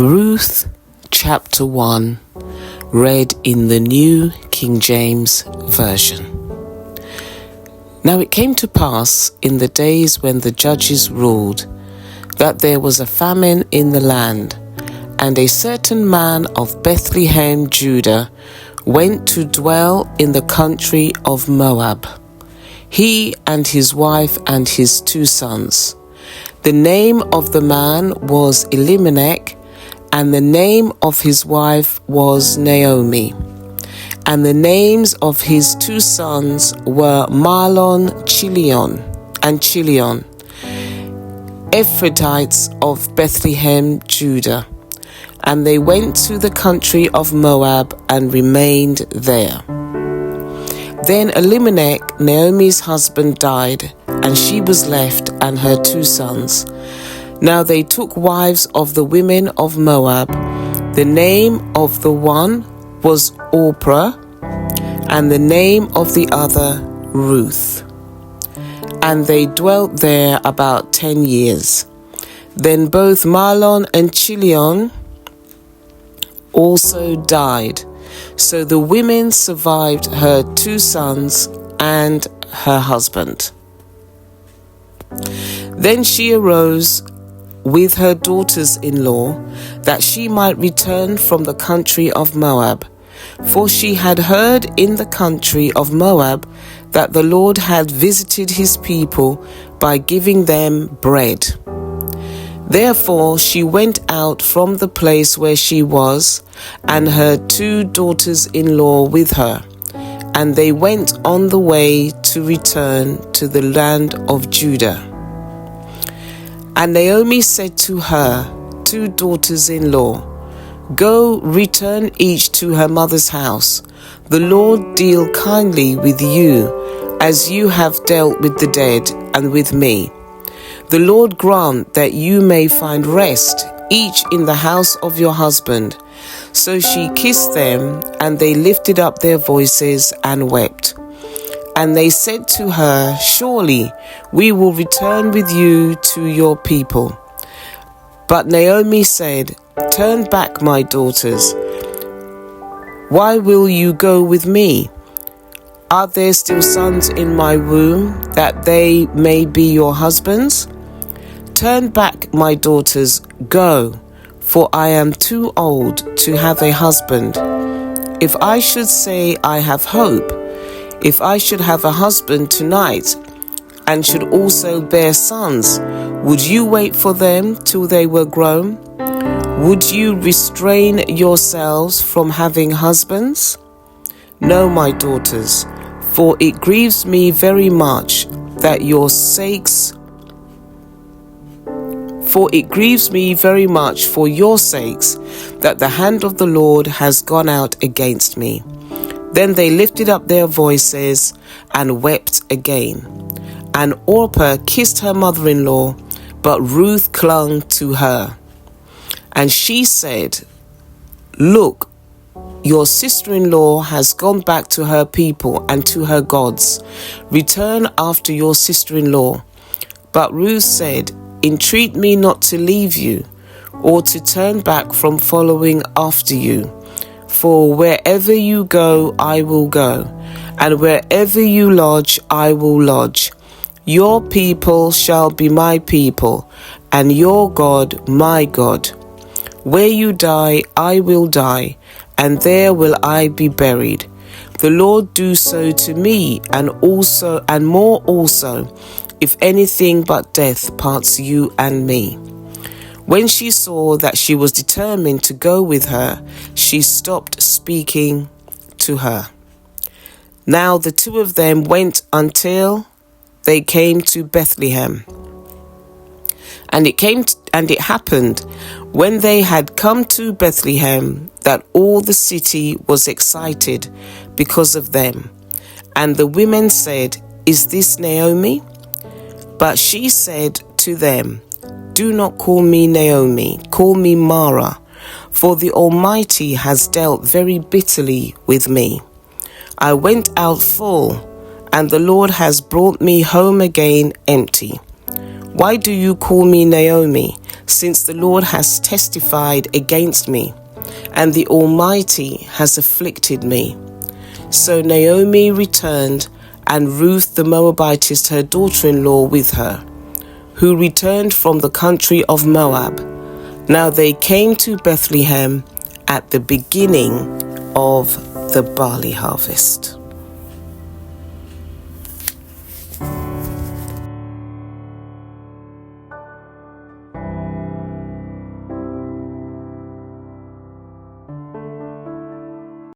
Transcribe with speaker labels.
Speaker 1: Ruth chapter 1, read in the New King James Version. Now it came to pass in the days when the judges ruled, that there was a famine in the land, and a certain man of Bethlehem, Judah, went to dwell in the country of Moab, he and his wife and his 2 sons. The name of the man was Elimelech, and the name of his wife was Naomi. And the names of his 2 sons were Mahlon and Chilion, Ephratites of Bethlehem, Judah. And they went to the country of Moab and remained there. Then Elimelech, Naomi's husband, died, and she was left and her 2 sons. Now they took wives of the women of Moab. The name of the one was Orpah, and the name of the other Ruth. And they dwelt there about 10 years. Then both Mahlon and Chilion also died. So the women survived her 2 sons and her husband. Then she arose with her daughters-in-law, that she might return from the country of Moab. For she had heard in the country of Moab that the Lord had visited his people by giving them bread. Therefore she went out from the place where she was, and her 2 daughters-in-law with her, and they went on the way to return to the land of Judah. And Naomi said to her 2 daughters-in-law, Go, return each to her mother's house. The Lord deal kindly with you, as you have dealt with the dead and with me. The Lord grant that you may find rest, each in the house of your husband. So she kissed them, and they lifted up their voices and wept. And they said to her, Surely we will return with you to your people. But Naomi said, Turn back, my daughters. Why will you go with me? Are there still sons in my womb, that they may be your husbands? Turn back, my daughters, go, for I am too old to have a husband. If I should say I have hope, if I should have a husband tonight, and should also bear sons, would you wait for them till they were grown? Would you restrain yourselves from having husbands? No, my daughters, for it grieves me very much that your sakes For it grieves me very much for your sakes that the hand of the Lord has gone out against me. Then they lifted up their voices and wept again. And Orpah kissed her mother-in-law, but Ruth clung to her. And she said, Look, your sister-in-law has gone back to her people and to her gods. Return after your sister-in-law. But Ruth said, Entreat me not to leave you, or to turn back from following after you. For wherever you go, I will go, and wherever you lodge, I will lodge. Your people shall be my people, and your God my God. Where you die, I will die, and there will I be buried. The Lord do so to me, and more also, if anything but death parts you and me. When she saw that she was determined to go with her, she stopped speaking to her. Now the 2 of them went until they came to Bethlehem. And it happened, when they had come to Bethlehem, that all the city was excited because of them. And the women said, Is this Naomi? But she said to them, Do not call me Naomi, call me Mara, for the Almighty has dealt very bitterly with me. I went out full, and the Lord has brought me home again empty. Why do you call me Naomi, since the Lord has testified against me, and the Almighty has afflicted me." So Naomi returned, and Ruth the Moabitess, her daughter-in-law, with her, who returned from the country of Moab. Now they came to Bethlehem at the beginning of the barley harvest.